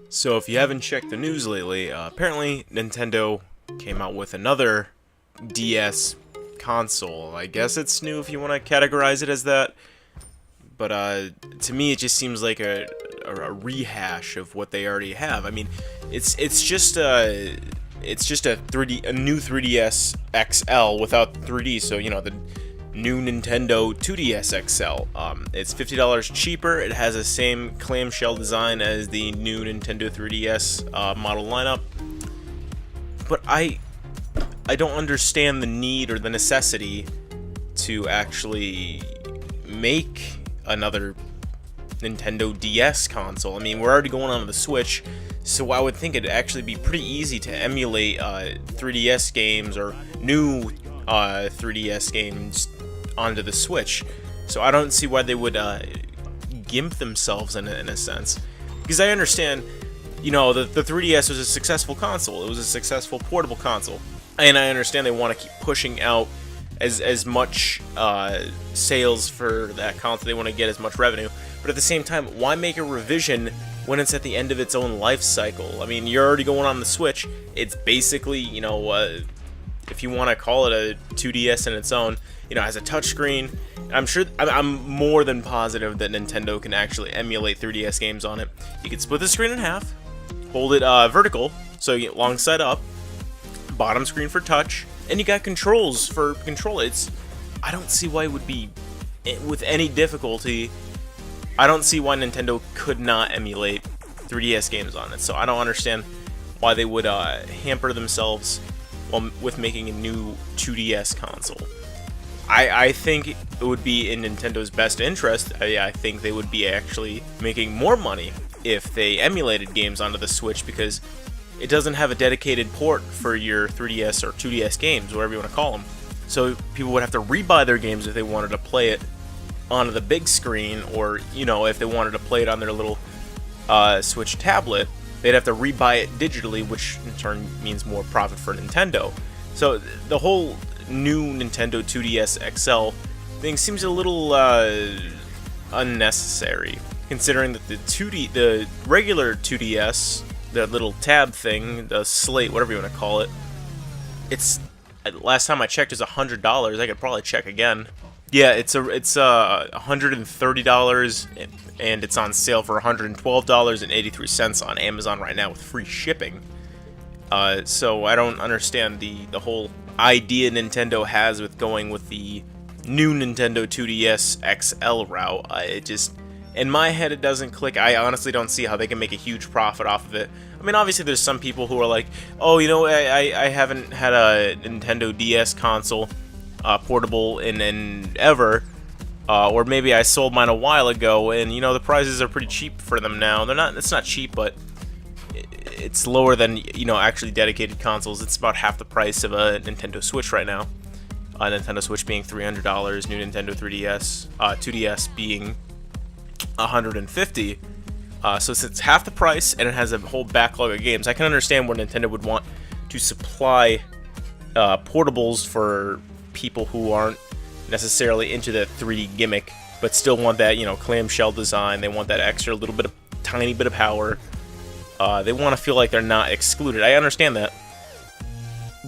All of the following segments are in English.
So if you haven't checked the news lately, apparently Nintendo came out with another DS console. I guess it's new if you want to categorize it as that. But to me, it just seems like a rehash of what they already have. I mean, it's just a 3D a new 3DS XL without 3D. So the new Nintendo 2DS XL. It's $50 cheaper. It has the same clamshell design as the new Nintendo 3DS model lineup. But I don't understand the need or the necessity to actually make another Nintendo DS console. I mean, we're already going on the Switch, so I would think it'd actually be pretty easy to emulate 3DS games or new 3DS games onto the Switch. So I don't see why they would gimp themselves in a sense. Because I understand, the 3DS was a successful console. It was a successful portable console. And I understand they want to keep pushing out as much sales for that console. They want to get as much revenue. But at the same time, why make a revision when it's at the end of its own life cycle? I mean, you're already going on the Switch. It's basically, if you want to call it a 2DS in its own, has a touchscreen. I'm more than positive that Nintendo can actually emulate 3DS games on it. You can split the screen in half, hold it vertical, so you get long side up, bottom screen for touch, and you got controls for control. I don't see why it would be with any difficulty. I don't see why Nintendo could not emulate 3DS games on it. So I don't understand why they would hamper themselves with making a new 2DS console. I think it would be in Nintendo's best interest. I think they would be actually making more money if they emulated games onto the Switch, because it doesn't have a dedicated port for your 3DS or 2DS games, whatever you want to call them. So people would have to rebuy their games if they wanted to play it onto the big screen, or if they wanted to play it on their little Switch tablet, they'd have to rebuy it digitally, which in turn means more profit for Nintendo. So the whole new Nintendo 2DS XL thing seems a little unnecessary, considering that the regular 2DS, the little tab thing, the slate, whatever you want to call it, it's, last time I checked, it was $100. I could probably check again. Yeah, it's $130, and it's on sale for $112.83 on Amazon right now with free shipping. So I don't understand the whole idea Nintendo has with going with the new Nintendo 2DS XL route. It just, in my head, it doesn't click. I honestly don't see how they can make a huge profit off of it. I mean, obviously there's some people who are like, oh, I haven't had a Nintendo DS console portable in ever, or maybe I sold mine a while ago, and the prices are pretty cheap for them now. It's not cheap, but it's lower than actually dedicated consoles. It's about half the price of a Nintendo Switch right now. Nintendo Switch being $300, new Nintendo 3DS, 2DS being $150. So since it's half the price and it has a whole backlog of games, I can understand where Nintendo would want to supply portables for people who aren't necessarily into the 3D gimmick, but still want that clamshell design. They want that extra tiny bit of power. They want to feel like they're not excluded. I understand that,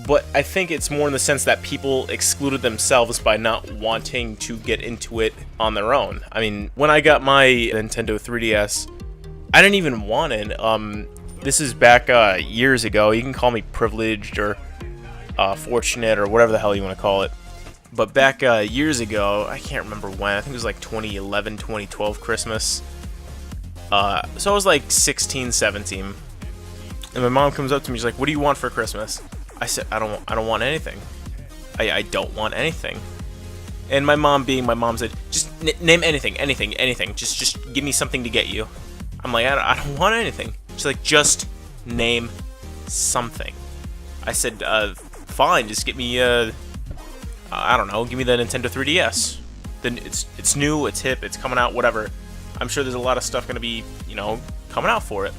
but I think it's more in the sense that people excluded themselves by not wanting to get into it on their own. I mean, when I got my Nintendo 3DS, I didn't even want it. This is back years ago. You can call me privileged or fortunate or whatever the hell you want to call it. But back years ago, I can't remember when. I think it was like 2011, 2012 Christmas. So I was like 16, 17. And my mom comes up to me, she's like, "What do you want for Christmas?" I said, I don't want anything. I don't want anything. And my mom, being my mom, said, "Just name anything. Just give me something to get you." I'm like, I don't want anything. She's like, "Just name something." I said, fine, just get me, I don't know, give me the Nintendo 3DS. Then it's new, it's hip, it's coming out, whatever. I'm sure there's a lot of stuff gonna be, coming out for it.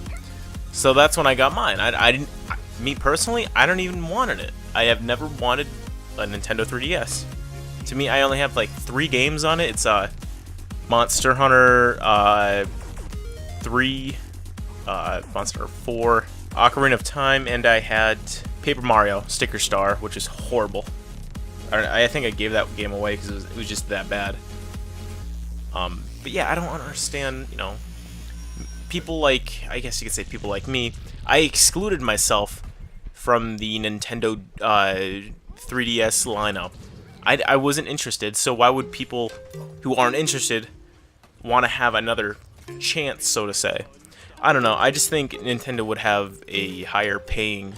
So that's when I got mine. Me personally, I don't even wanted it. I have never wanted a Nintendo 3DS. To me, I only have like 3 games on it. It's Monster Hunter 3, Monster 4, Ocarina of Time, and I had Paper Mario Sticker Star, which is horrible. I think I gave that game away because it was just that bad. But yeah, I don't understand, you know, people like, I guess you could say people like me, I excluded myself from the Nintendo 3DS lineup. I wasn't interested, so why would people who aren't interested want to have another chance, so to say? I don't know, I just think Nintendo would have a higher paying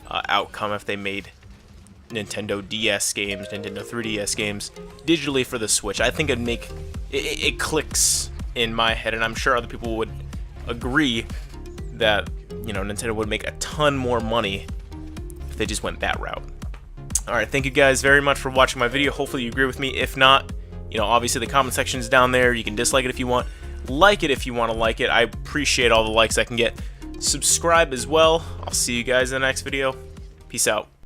outcome if they made Nintendo DS games, Nintendo 3DS games, digitally for the Switch. I think it'd make, it clicks in my head, and I'm sure other people would agree that, you know, Nintendo would make a ton more money if they just went that route. Alright, thank you guys very much for watching my video. Hopefully you agree with me. If not, you know, obviously the comment section is down there. You can dislike it if you want. Like it if you want to like it. I appreciate all the likes I can get. Subscribe as well. I'll see you guys in the next video. Peace out.